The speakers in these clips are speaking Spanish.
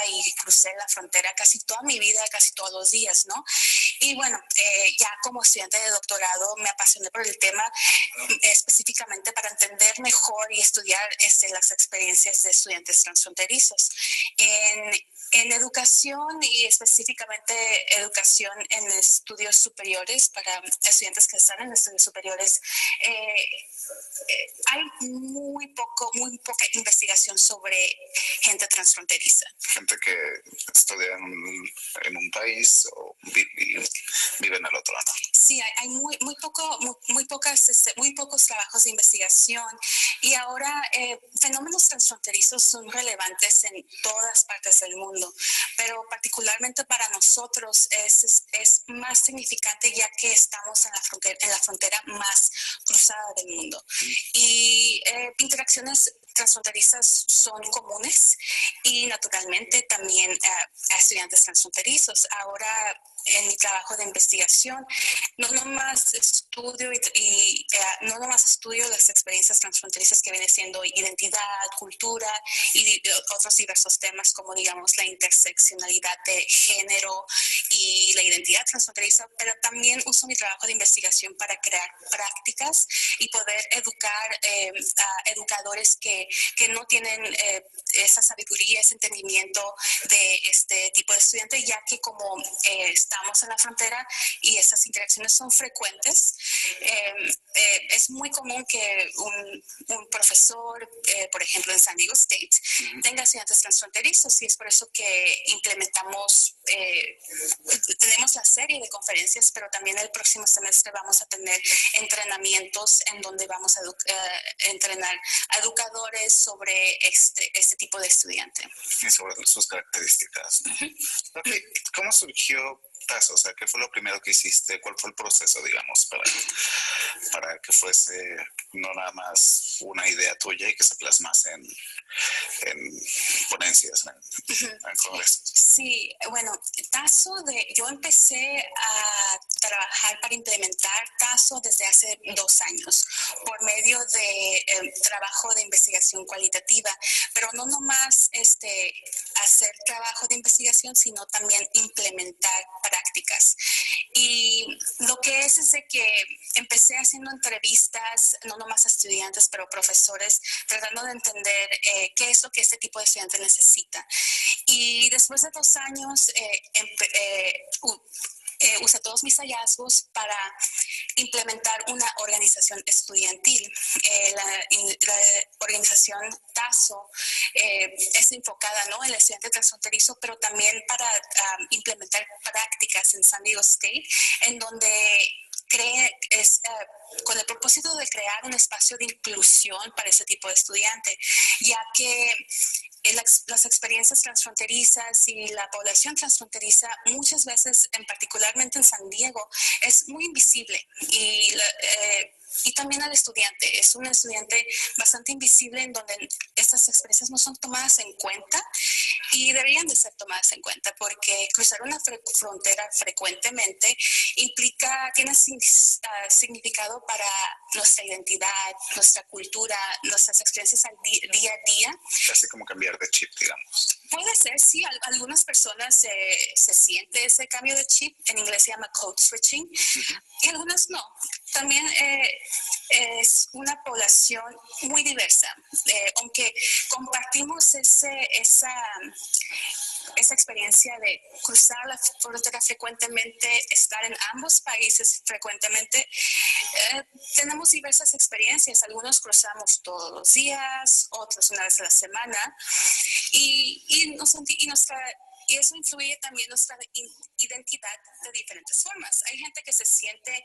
y crucé la frontera casi toda mi vida, casi todos los días, ¿no? Y bueno, ya como estudiante de doctorado me apasioné por el tema específicamente para entender mejor y estudiar las experiencias de estudiantes transfronterizos. En educación y específicamente educación en estudios superiores, para estudiantes que están en estudios superiores, hay muy poca investigación sobre gente transfronteriza. Gente que estudia en un país o vive en el otro, ¿no? Sí, hay muy pocos trabajos de investigación y ahora fenómenos transfronterizos son relevantes en todas partes del mundo, pero particularmente para nosotros es más significante ya que estamos en la frontera más cruzada del mundo. Y interacciones transfronterizas son comunes y naturalmente también a estudiantes transfronterizos. Ahora en mi trabajo de investigación no nomás estudio no nomás estudio las experiencias transfronterizas que viene siendo identidad, cultura y otros diversos temas como digamos la interseccionalidad de género y la identidad transfronteriza, pero también uso mi trabajo de investigación para crear prácticas y poder educar a educadores que no tienen esa sabiduría, ese entendimiento de este tipo de estudiante, ya que como estamos en la frontera y esas interacciones son frecuentes, es muy común que un profesor, por ejemplo en San Diego State, tenga estudiantes transfronterizos y es por eso que implementamos, tenemos la serie de conferencias, pero también el próximo semestre vamos a tener entrenamientos en donde vamos a entrenar a educadores sobre este tipo de estudiante. Y sobre sus características. Okay. ¿Cómo surgió TASO? O sea, ¿qué fue lo primero que hiciste? ¿Cuál fue el proceso, digamos, para que fuese no nada más una idea tuya y que se plasmase en ponencias, en congresos? Sí, bueno, yo empecé a trabajar para implementar TASO desde hace 2 años por medio de trabajo de investigación cualitativa, pero no nomás hacer trabajo de investigación, sino también implementar prácticas. Y lo que es de que empecé haciendo entrevistas, no nomás a estudiantes, pero profesores, tratando de entender qué es lo que este tipo de estudiante necesita. Y después de 2 años usé todos mis hallazgos para implementar una organización estudiantil. La organización TASO es enfocada, ¿no?, en el estudiante transfronterizo, pero también para implementar prácticas en San Diego State, en donde con el propósito de crear un espacio de inclusión para ese tipo de estudiante, ya que las experiencias transfronterizas y la población transfronteriza muchas veces, particularmente en San Diego, es muy invisible y también al estudiante. Es un estudiante bastante invisible en donde estas experiencias no son tomadas en cuenta y deberían de ser tomadas en cuenta porque cruzar una frontera frecuentemente tiene significado para nuestra identidad, nuestra cultura, nuestras experiencias al día a día. Casi como cambiar de chip, digamos. Puede ser, sí. Algunas personas se siente ese cambio de chip. En inglés se llama code switching. Y algunas no. También es una población muy diversa. Aunque compartimos esa experiencia de cruzar la frontera frecuentemente, estar en ambos países frecuentemente, tenemos diversas experiencias. Algunos cruzamos todos los días, otros una vez a la semana, y eso influye también nuestra identidad de diferentes formas. Hay gente que se siente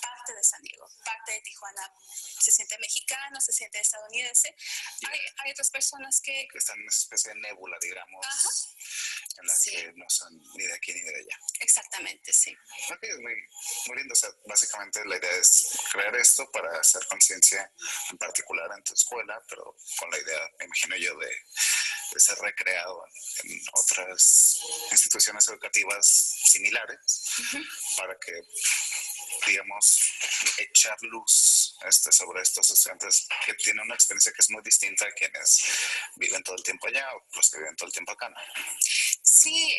parte de San Diego, parte de Tijuana, se siente mexicano, se siente estadounidense. Hay otras personas que están en una especie de nébula, digamos. Ajá. En la que no son ni de aquí ni de allá. Exactamente, sí. Okay, es muy lindo. O sea, básicamente la idea es crear esto para hacer conciencia en particular en tu escuela, pero con la idea, me imagino yo, de ser recreado en otras instituciones educativas similares, para que, digamos, echar luz sobre estos estudiantes que tienen una experiencia que es muy distinta a quienes viven todo el tiempo allá o los que viven todo el tiempo acá, ¿no? Sí,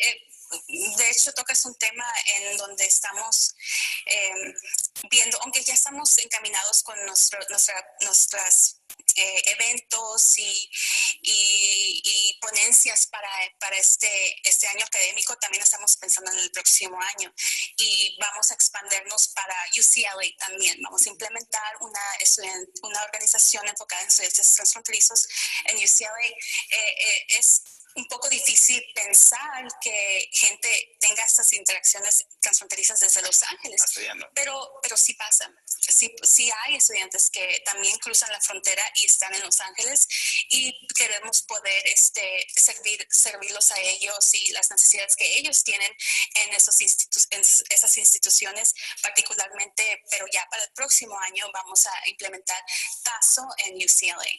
de hecho tocas un tema en donde estamos viendo, aunque ya estamos encaminados con nuestras eventos y ponencias para este año académico, también estamos pensando en el próximo año y vamos a expandernos para UCLA también. Vamos a implementar una organización enfocada en estudiantes transfronterizos en UCLA. Es un poco difícil pensar que gente tenga estas interacciones transfronterizas desde Los Ángeles, pero sí pasa. Sí hay estudiantes que también cruzan la frontera y están en Los Ángeles y queremos poder servirlos a ellos y las necesidades que ellos tienen en esas instituciones particularmente, pero ya para el próximo año vamos a implementar TASO en UCLA.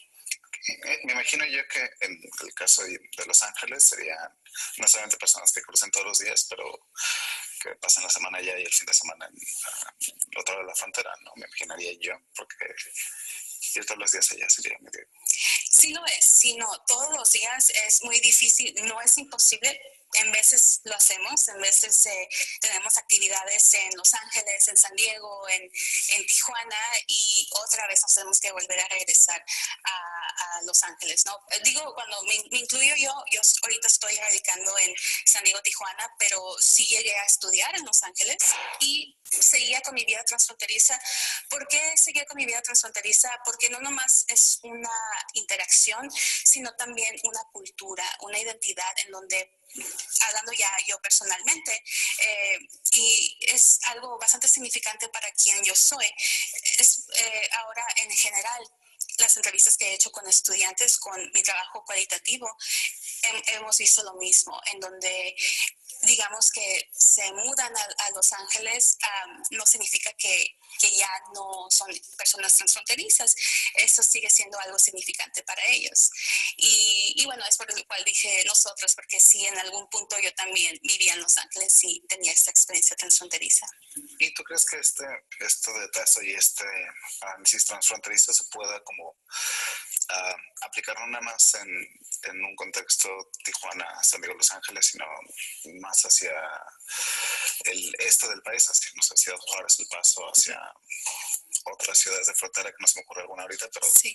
Me imagino yo que en el caso de Los Ángeles serían no solamente personas que crucen todos los días, pero que pasen la semana allá y el fin de semana en el otro lado de la frontera, ¿no? Me imaginaría yo, porque ir todos los días allá sería medio... Sí lo es, sí, no, todos los días es muy difícil, no es imposible. En veces lo hacemos, en veces tenemos actividades en Los Ángeles, en San Diego, en Tijuana y otra vez nos tenemos que volver a regresar a Los Ángeles, ¿no? Digo, cuando me incluyo yo ahorita estoy radicando en San Diego, Tijuana, pero sí llegué a estudiar en Los Ángeles y seguía con mi vida transfronteriza. ¿Por qué seguía con mi vida transfronteriza? Porque no nomás es una interacción, sino también una cultura, una identidad en donde, hablando ya yo personalmente, y es algo bastante significante para quien yo soy. Ahora, en general, las entrevistas que he hecho con estudiantes, con mi trabajo cualitativo, hemos visto lo mismo, en donde digamos que se mudan a Los Ángeles, no significa que ya no son personas transfronterizas. Eso sigue siendo algo significante para ellos. Y bueno, es por lo cual dije nosotros, porque sí, en algún punto yo también vivía en Los Ángeles y tenía esta experiencia transfronteriza. ¿Y tú crees que esto de TASO y análisis transfronterizo se pueda como aplicar no nada más en un contexto Tijuana, San Diego, Los Ángeles, sino más hacia el este del país, hacia Ciudad Juárez, El Paso, hacia otras ciudades de frontera, que no se me ocurre alguna ahorita, pero... Sí,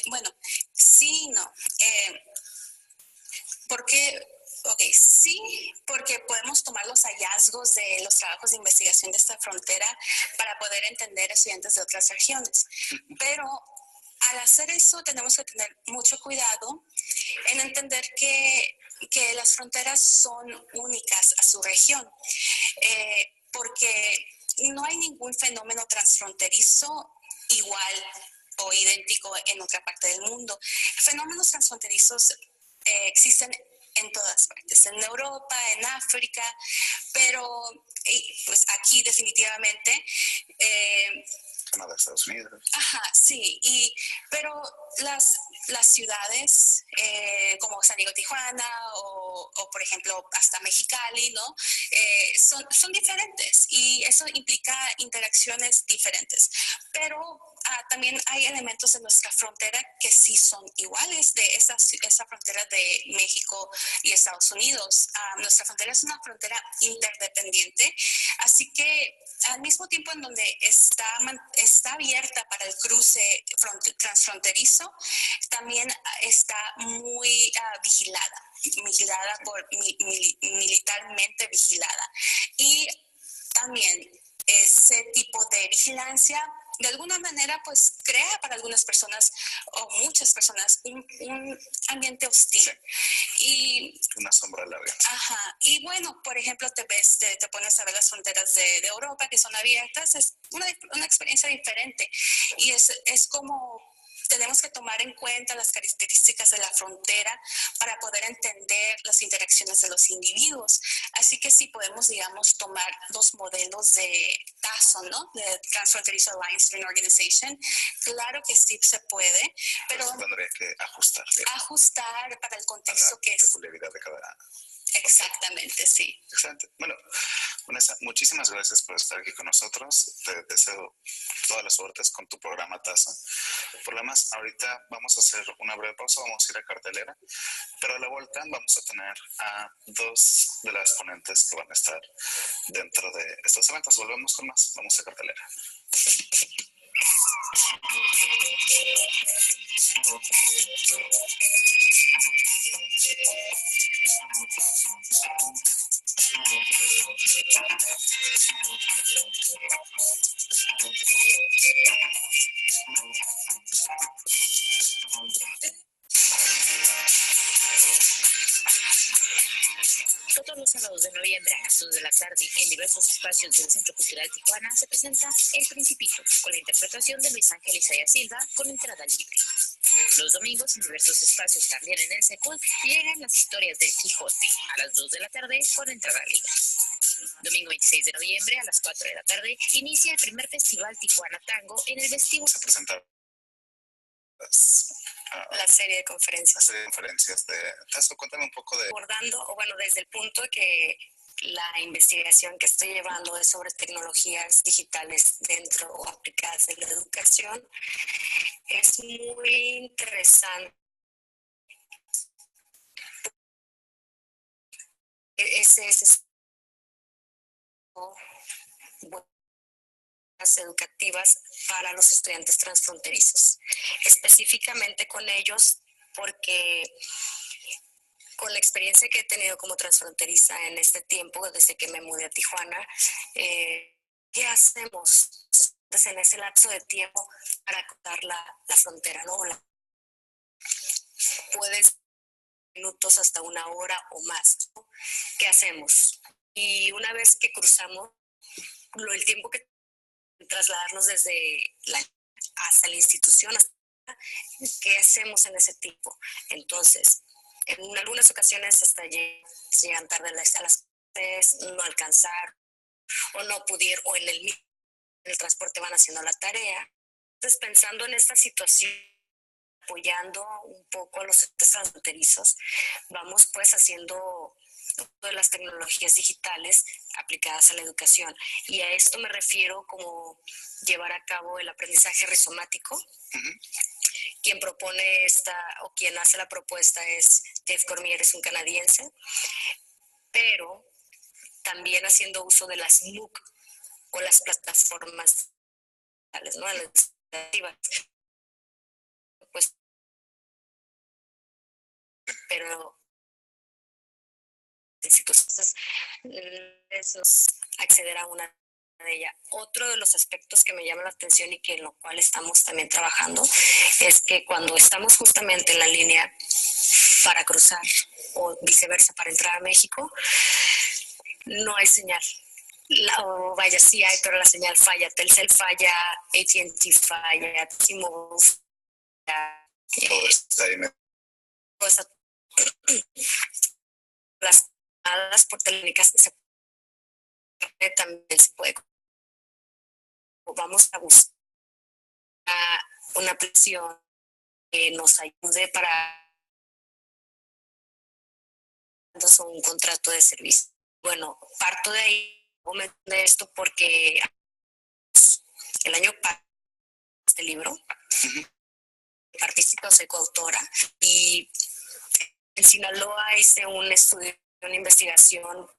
bueno, sí, no. Porque, sí, porque podemos tomar los hallazgos de los trabajos de investigación de esta frontera para poder entender estudiantes de otras regiones. Pero al hacer eso tenemos que tener mucho cuidado en entender que las fronteras son únicas a su región, porque no hay ningún fenómeno transfronterizo igual o idéntico en otra parte del mundo. Fenómenos transfronterizos existen en todas partes, en Europa, en África, pero pues aquí definitivamente Canadá, Estados Unidos. Ajá, sí, pero las ciudades como San Diego, Tijuana o por ejemplo hasta Mexicali, ¿no? Son diferentes y eso implica interacciones diferentes, pero también hay elementos en nuestra frontera que sí son iguales de esa frontera de México y Estados Unidos. Nuestra frontera es una frontera interdependiente, así que al mismo tiempo en donde está abierta para el cruce transfronterizo, también está muy vigilada militarmente vigilada. Y también ese tipo de vigilancia de alguna manera pues crea para algunas personas o muchas personas un ambiente hostil. Sí. Y una sombra larga. Ajá. Y bueno, por ejemplo, te pones a ver las fronteras de Europa que son abiertas, es una experiencia diferente. Y es como tenemos que tomar en cuenta las características de la frontera para poder entender las interacciones de los individuos. Así que sí podemos, digamos, tomar los modelos de TASO, ¿no? De Transfronterizo Alliance Student Organization. Claro que sí se puede, pero tendría que ajustar. Ajustar para el contexto que es. Peculiaridad de cada... Exactamente, sí. Excelente. Bueno, Vanessa, muchísimas gracias por estar aquí con nosotros. Te deseo todas las suertes con tu programa TASA. Por lo más, ahorita vamos a hacer una breve pausa, vamos a ir a cartelera, pero a la vuelta vamos a tener a dos de las ponentes que van a estar dentro de estos eventos. Volvemos con más, vamos a cartelera. Todos los sábados de noviembre a las 2 de la tarde, en diversos espacios del Centro Cultural Tijuana, se presenta El Principito, con la interpretación de Luis Ángel Isaías Silva, con entrada libre. Los domingos, en diversos espacios también en el Secul, llegan las historias del Quijote, a las 2 de la tarde, con entrada libre. Domingo 26 de noviembre, a las 4 de la tarde, inicia el primer Festival Tijuana Tango en el vestíbulo. Se presentan la serie de conferencias. La serie de conferencias de TASO. Cuéntame un poco de... Abordando, o bueno, desde el punto que la investigación que estoy llevando es sobre tecnologías digitales dentro o aplicadas en la educación. Es muy interesante. Es educativas para los estudiantes transfronterizos, específicamente con ellos porque con la experiencia que he tenido como transfronteriza en este tiempo, desde que me mudé a Tijuana, ¿qué hacemos en ese lapso de tiempo para cortar la frontera? ¿No? Puedes minutos hasta una hora o más. ¿Qué hacemos? Y una vez que cruzamos, el tiempo que trasladarnos hasta la institución, ¿qué hacemos en ese tiempo? Entonces, en algunas ocasiones hasta llegan tarde a las clases, no alcanzar, o no pudieron, o en el transporte van haciendo la tarea. Entonces, pensando en esta situación, apoyando un poco a los estudiantes transfronterizos, vamos pues haciendo todas las tecnologías digitales aplicadas a la educación. Y a esto me refiero como llevar a cabo el aprendizaje rizomático. Quien propone quien hace la propuesta es Jeff Cormier, es un canadiense, pero también haciendo uso de las MOOC o las plataformas digitales, ¿no? Pues, pero entonces es acceder a una de ellas. Otro de los aspectos que me llama la atención y que en lo cual estamos también trabajando es que cuando estamos justamente en la línea para cruzar o viceversa para entrar a México, no hay señal. O vaya, sí hay, pero la señal falla. Telcel falla, AT&T falla, T-Mobile falla. Las llamadas por telefónicas también se puede. Vamos a buscar una aplicación que nos ayude para un contrato de servicio. Bueno, parto de ahí de esto porque el año pasado este libro participo, soy coautora y en Sinaloa hice un estudio, una investigación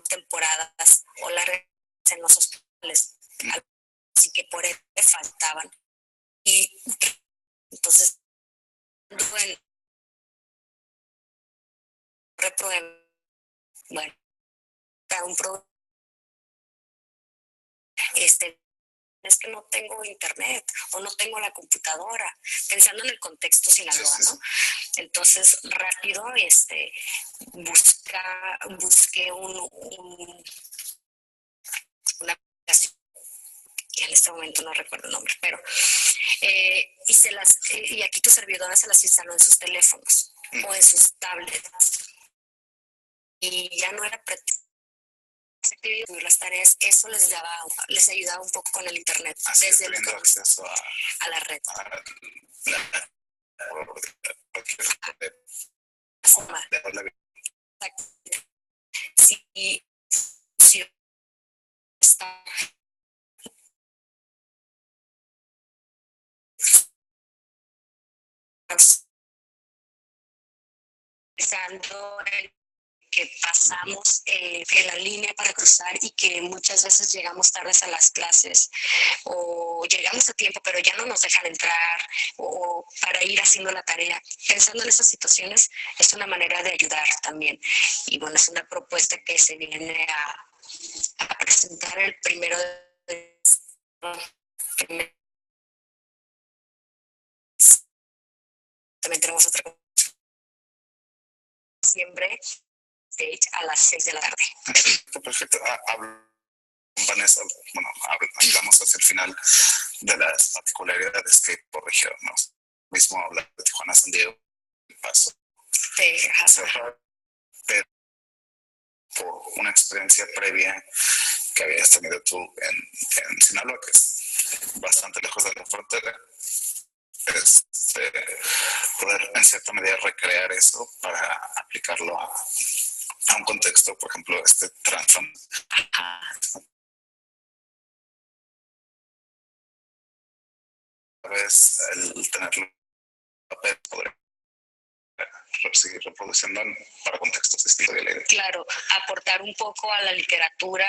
temporadas o largas en los hospitales, así que por eso me faltaban. Y entonces, bueno, un problema, es que no tengo internet o no tengo la computadora, pensando en el contexto Sinaloa, ¿no? Entonces, rápido, busqué una aplicación, que en este momento no recuerdo el nombre, pero y aquí tu servidora se las instaló en sus teléfonos o en sus tablets y ya no era las tareas, eso les ayudaba un poco con el internet. Así desde el acceso a la red. Sí. está pensando en que pasamos en la línea para cruzar y que muchas veces llegamos tardes a las clases o llegamos a tiempo pero ya no nos dejan entrar o para ir haciendo la tarea. Pensando en esas situaciones es una manera de ayudar también. Y bueno, es una propuesta que se viene a presentar el primero de también tenemos otra diciembre stage a las 6 de la tarde. Perfecto. Vanessa, bueno, hablamos hacia el final de las particularidades que por región, ¿no? Mismo hablar de Tijuana, San Diego, Paso. Cerrar, pero por una experiencia previa que habías tenido tú en Sinaloa, que es bastante lejos de la frontera, poder en cierta medida recrear eso para aplicarlo a un contexto, por ejemplo, transform. A veces el tenerlo en papel poder seguir reproduciendo para contextos distintos de la idea. Claro, aportar un poco a la literatura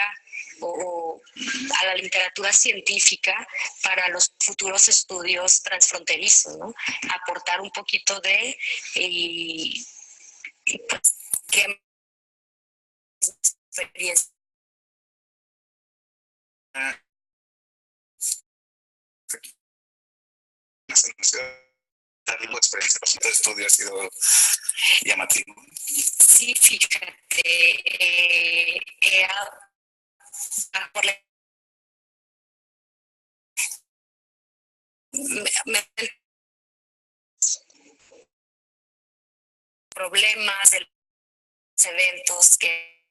o a la literatura científica para los futuros estudios transfronterizos, ¿no? Aportar un poquito de y pues qué experiencia. La experiencia de estudio ha sido llamativo. Sí, fíjate, problemas de los eventos que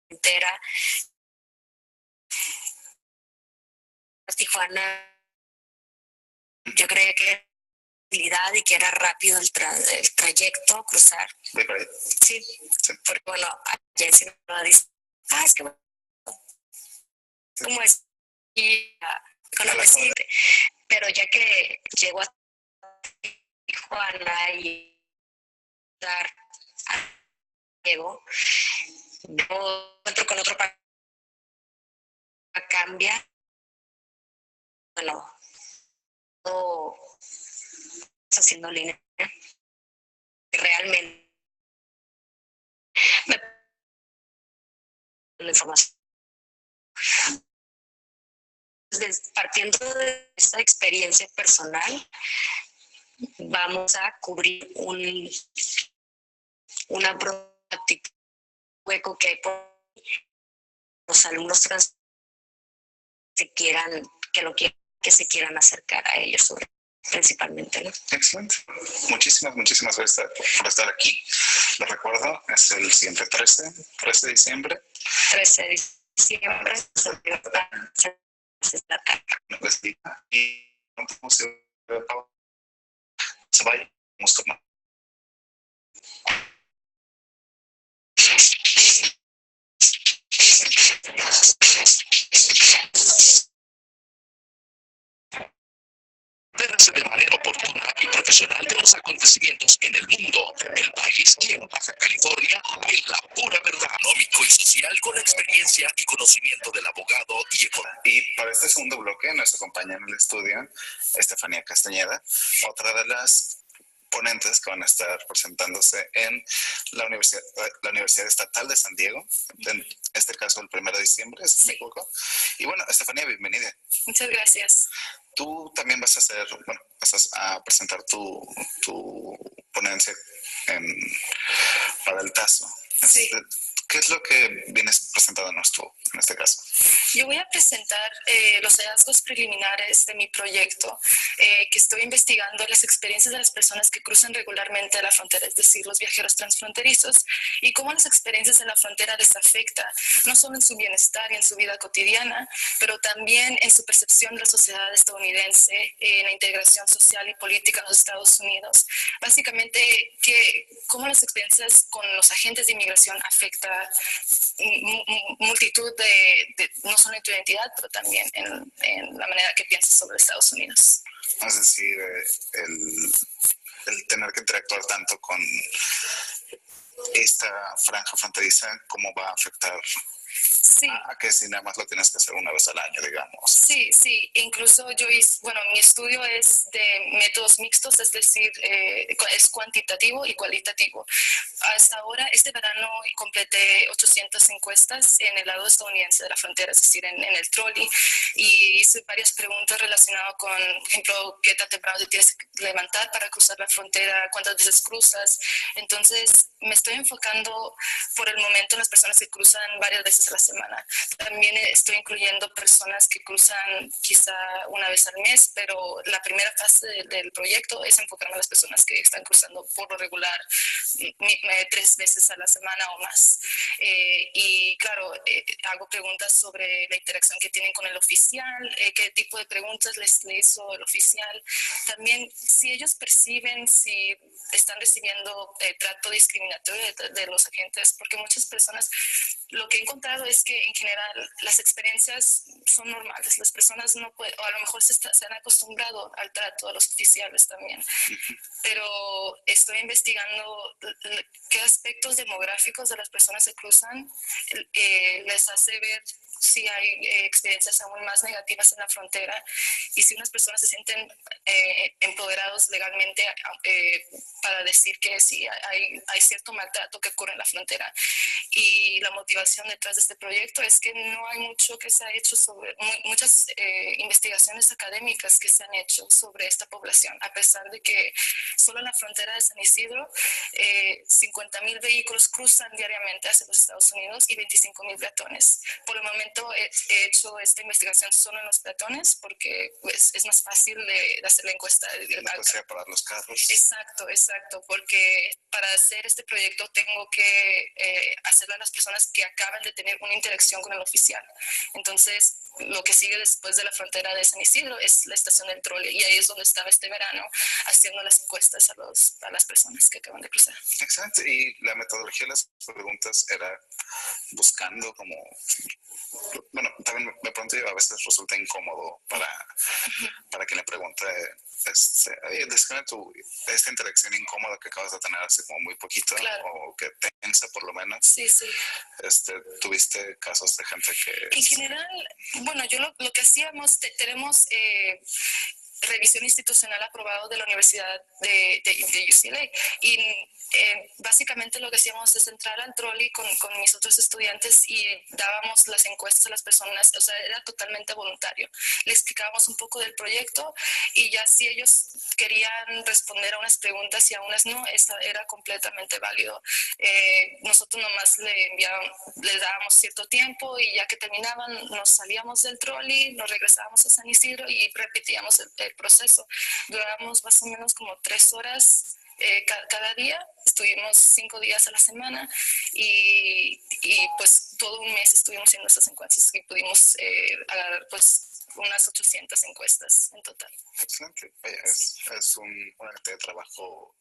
entera Tijuana, yo creía que y que era rápido el trayecto, cruzar. Sí, porque bueno, allá en Sinaloa dice, es que bueno, ¿cómo es? Y con la presidente. Pero ya que llegó a Tijuana y dar a Diego, yo encuentro con otro cambia. Bueno, todo haciendo línea. Realmente la información. Partiendo de esta experiencia personal, vamos a cubrir una problemática hueco que hay por los alumnos trans que se quieran acercar a ellos principalmente, ¿no? Excelente. Muchísimas gracias por estar aquí. Les recuerdo, es el siguiente 13 de diciembre. 13 de diciembre. Y se vaya, vamos con de manera oportuna y profesional de los acontecimientos en el mundo, el país y en Baja California, en la pura verdad, económico y social con la experiencia y conocimiento del abogado y economista. Y para este segundo bloque nos acompaña en el estudio Estefanía Castañeda, otra de las ponentes que van a estar presentándose en la Universidad Estatal de San Diego, en este caso el 1 de diciembre, si me equivoco. Y bueno, Estefanía, bienvenida. Muchas gracias. Tú también vas a presentar tu ponencia para el TASO. Sí. ¿Qué es lo que vienes presentándonos tú en este caso? Yo voy a presentar los hallazgos preliminares de mi proyecto, que estoy investigando las experiencias de las personas que cruzan regularmente la frontera, es decir, los viajeros transfronterizos, y cómo las experiencias en la frontera les afecta, no solo en su bienestar y en su vida cotidiana, pero también en su percepción de la sociedad estadounidense, en la integración social y política en los Estados Unidos. Básicamente, cómo las experiencias con los agentes de inmigración afecta multitud no solo en tu identidad, pero también en la manera que piensas sobre Estados Unidos. Es decir, el tener que interactuar tanto con esta franja fronteriza, ¿cómo va a afectar Sí. a que si nada más lo tienes que hacer una vez al año, digamos? Sí, sí. Incluso yo hice, bueno, mi estudio es de métodos mixtos, es decir, es cuantitativo y cualitativo. Hasta ahora, este verano, completé 800 encuestas en el lado estadounidense de la frontera, es decir, en el trolley, y hice varias preguntas relacionadas con, por ejemplo, qué tan temprano te tienes que levantar para cruzar la frontera, cuántas veces cruzas. Entonces, me estoy enfocando por el momento en las personas que cruzan varias veces a la semana. También estoy incluyendo personas que cruzan quizá una vez al mes, pero la primera fase del proyecto es enfocarme a las personas que están cruzando por lo regular 3 veces a la semana o más. Y claro, hago preguntas sobre la interacción que tienen con el oficial, qué tipo de preguntas les hizo el oficial. También si ellos perciben si están recibiendo trato discriminatorio de los agentes, porque muchas personas, lo que he encontrado es que en general las experiencias son normales, las personas no pueden, o a lo mejor se han acostumbrado al trato de los oficiales también, pero estoy investigando qué aspectos demográficos de las personas que cruzan les hace ver si hay experiencias aún más negativas en la frontera y si unas personas se sienten empoderados legalmente para decir que sí hay cierto maltrato que ocurre en la frontera. Y la motivación detrás de este proyecto es que no hay mucho que se ha hecho sobre, muchas investigaciones académicas que se han hecho sobre esta población, a pesar de que solo en la frontera de San Isidro 50,000 vehículos cruzan diariamente hacia los Estados Unidos y 25,000 peatones. Por el momento he hecho esta investigación solo en los peatones porque pues, es más fácil de hacer la encuesta. Separar los carros. Exacto, porque para hacer este proyecto tengo que hacerlo a las personas que acaban de tener una interacción con el oficial. Entonces, lo que sigue después de la frontera de San Isidro es la estación del trolley y ahí es donde estaba este verano haciendo las encuestas a las personas que acaban de cruzar. Excelente. Y la metodología de las preguntas era buscando como, bueno, también me pregunto yo, a veces resulta incómodo para quien le pregunte, describe esta interacción incómoda que acabas de tener hace como muy poquito, claro, o que tensa por lo menos. Sí. ¿Tuviste casos de gente que...? En general, bueno, yo lo que hacíamos, tenemos revisión institucional aprobado de la Universidad de UCLA y básicamente lo que hacíamos es entrar al trolley con mis otros estudiantes y dábamos las encuestas a las personas, o sea, era totalmente voluntario. Le explicábamos un poco del proyecto y ya si ellos querían responder a unas preguntas y a unas no, era completamente válido. Nosotros nomás les dábamos cierto tiempo y ya que terminaban nos salíamos del trolley, nos regresábamos a San Isidro y repetíamos el proceso. Durábamos más o menos como 3 horas cada día, estuvimos 5 días a la semana y pues todo un mes estuvimos haciendo estas encuestas y pudimos agarrar pues unas 800 encuestas en total. Excelente. Vaya, es una cantidad de trabajo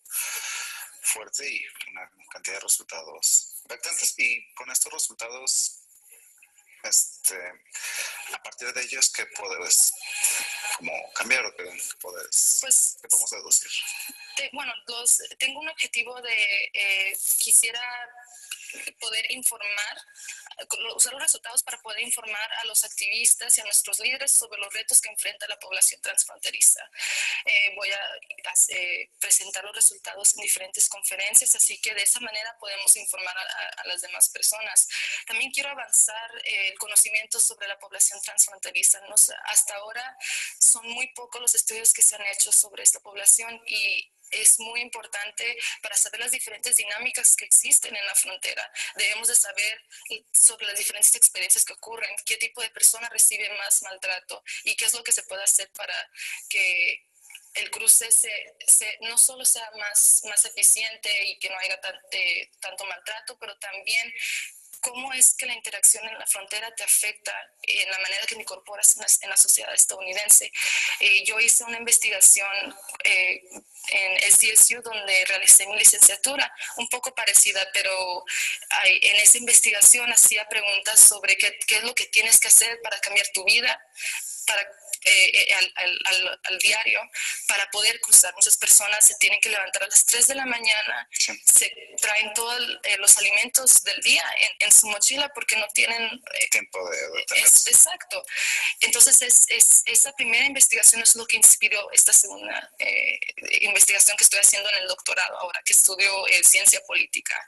fuerte y una cantidad de resultados impactantes. Y con estos resultados, a partir de ellos, ¿qué puedes como cambiar o qué podemos deducir? Tengo un objetivo de quisiera poder informar, usar los resultados para poder informar a los activistas y a nuestros líderes sobre los retos que enfrenta la población transfronteriza. Voy a presentar los resultados en diferentes conferencias, así que de esa manera podemos informar a las demás personas. También quiero avanzar el conocimiento sobre la población transfronteriza. Hasta ahora son muy pocos los estudios que se han hecho sobre esta población y es muy importante para saber las diferentes dinámicas que existen en la frontera. Debemos de saber sobre las diferentes experiencias que ocurren, qué tipo de persona recibe más maltrato y qué es lo que se puede hacer para que el cruce no solo sea más eficiente y que no haya tanto maltrato, pero también cómo es que la interacción en la frontera te afecta en la manera que te incorporas en la sociedad estadounidense. Yo hice una investigación en SDSU donde realicé mi licenciatura, un poco parecida, pero en esa investigación hacía preguntas sobre qué es lo que tienes que hacer para cambiar tu vida, para al diario para poder cruzar. Muchas personas se tienen que levantar a las 3 de la mañana, se traen todos los alimentos del día en su mochila porque no tienen tiempo de detenerse. Exacto. Entonces, esa primera investigación es lo que inspiró esta segunda investigación que estoy haciendo en el doctorado ahora, que estudio ciencia política.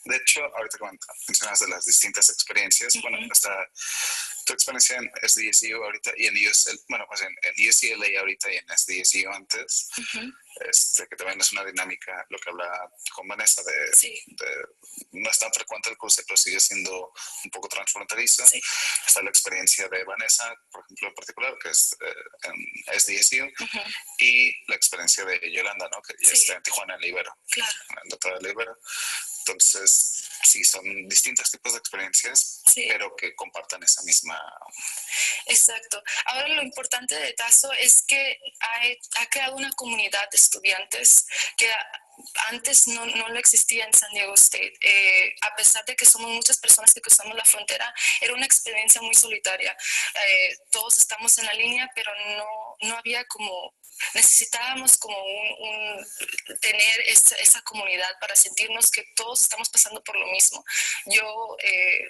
De hecho, ahorita que mencionas de las distintas experiencias, bueno, está tu experiencia en SDSU ahorita y en UCLA, bueno, pues en UCLA ahorita y en SDSU antes, que también es una dinámica, lo que habla con Vanessa, no es tan frecuente el cruce, pero sigue siendo un poco transfronterizo. Sí. Está la experiencia de Vanessa, por ejemplo, en particular, que es en SDSU, y la experiencia de Yolanda, ¿no? Que ya está en Tijuana, en la Ibero, claro, en la doctora de la Ibero. Entonces, sí, son distintos tipos de experiencias, pero que compartan esa misma... Exacto. Ahora lo importante de TASO es que ha creado una comunidad de estudiantes que antes no lo existía en San Diego State. A pesar de que somos muchas personas que cruzamos la frontera, era una experiencia muy solitaria. Todos estamos en la línea, pero no había como... Necesitábamos como tener esa comunidad para sentirnos que todos estamos pasando por lo mismo. Yo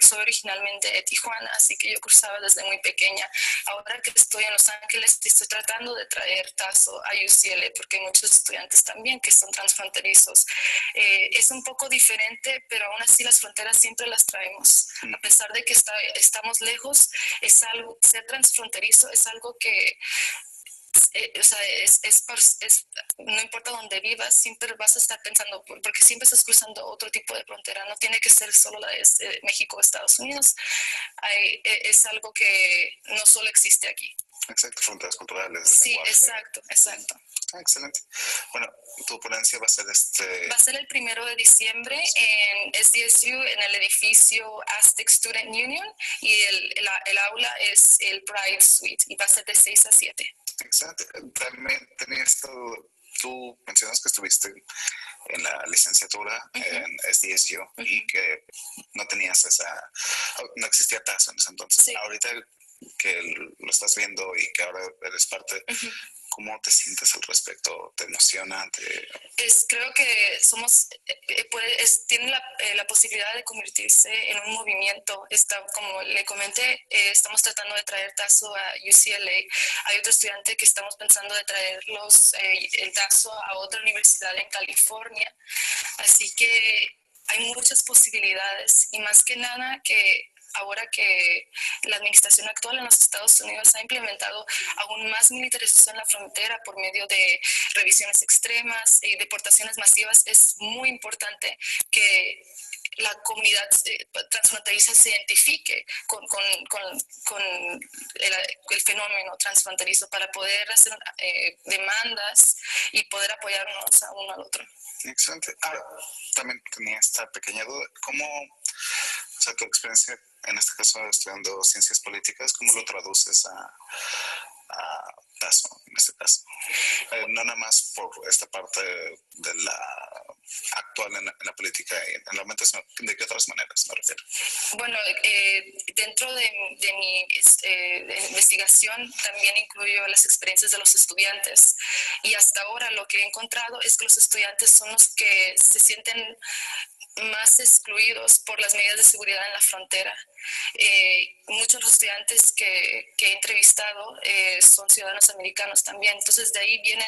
soy originalmente de Tijuana, así que yo cruzaba desde muy pequeña. Ahora que estoy en Los Ángeles, estoy tratando de traer TASO a UCLA porque hay muchos estudiantes también que son transfronterizos. Es un poco diferente, pero aún así las fronteras siempre las traemos. A pesar de que estamos lejos, ser transfronterizo es algo que... o sea, no importa dónde vivas, siempre vas a estar pensando, porque siempre estás cruzando otro tipo de frontera, no tiene que ser solo la de México o Estados Unidos, es algo que no solo existe aquí. Exacto, fronteras culturales. Sí, lenguaje. Exacto. Excelente. Bueno, tu ponencia va a ser Va a ser el 1 de diciembre en SDSU, en el edificio Aztec Student Union, y el aula es el Pride Suite, y va a ser de 6 a 7. Excelente. También tenías tú mencionas que estuviste en la licenciatura en SDSU y que no tenías no existía TASO en ese entonces. Sí. Ahorita que lo estás viendo y que ahora eres parte, ¿cómo te sientes al respecto? ¿Te emociona? Creo que tiene la posibilidad de convertirse en un movimiento. Como le comenté, estamos tratando de traer TASO a UCLA. Hay otro estudiante que estamos pensando de traerlos el TASO a otra universidad en California. Así que hay muchas posibilidades y más que nada que ahora que la administración actual en los Estados Unidos ha implementado aún más militarización en la frontera por medio de revisiones extremas y deportaciones masivas, es muy importante que la comunidad transfronteriza se identifique con el fenómeno transfronterizo para poder hacer demandas y poder apoyarnos a uno al otro. Excelente. Ahora, también tenía esta pequeña duda. ¿Cómo, o sea, tu experiencia, en este caso estudiando ciencias políticas, cómo lo traduces a TASO, en este caso? No nada más por esta parte de la actual en la política y en la mente, sino de qué otras maneras me refiero. Bueno, dentro de mi investigación también incluyo las experiencias de los estudiantes, y hasta ahora lo que he encontrado es que los estudiantes son los que se sienten más excluidos por las medidas de seguridad en la frontera. Muchos de los estudiantes que he entrevistado son ciudadanos americanos también. Entonces de ahí viene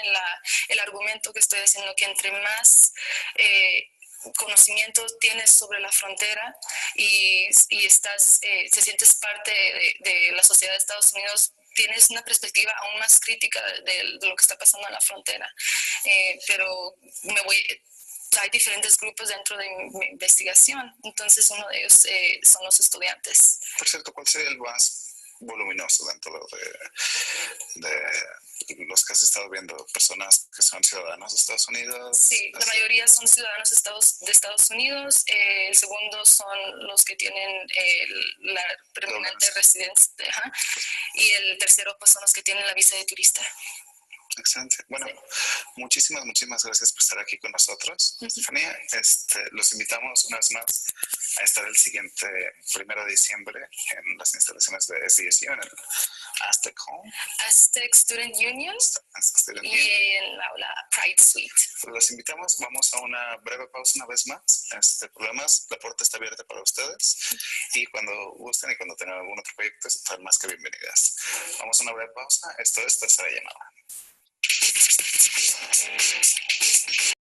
el argumento que estoy haciendo, que entre más conocimiento tienes sobre la frontera y te sientes parte de la sociedad de Estados Unidos, tienes una perspectiva aún más crítica de lo que está pasando en la frontera. Pero hay diferentes grupos dentro de mi investigación, entonces uno de ellos son los estudiantes. Por cierto, ¿cuál sería el más voluminoso dentro de los que has estado viendo, personas que son ciudadanos de Estados Unidos. Sí, la mayoría son ciudadanos de Estados Unidos. El segundo son los que tienen la permanente residencia. Y el tercero pues son los que tienen la visa de turista. Excelente. Bueno, muchísimas gracias por estar aquí con nosotros, Estefanía. Los invitamos una vez más a estar el siguiente 1 de diciembre en las instalaciones de SDSU, en el Aztec Home. Aztec Student Union y en la aula Pride Suite. Los invitamos, vamos a una breve pausa una vez más. Por lo demás, la puerta está abierta para ustedes y cuando gusten y cuando tengan algún otro proyecto, están más que bienvenidas. Vamos a una breve pausa. Esto es Tercera Llamada.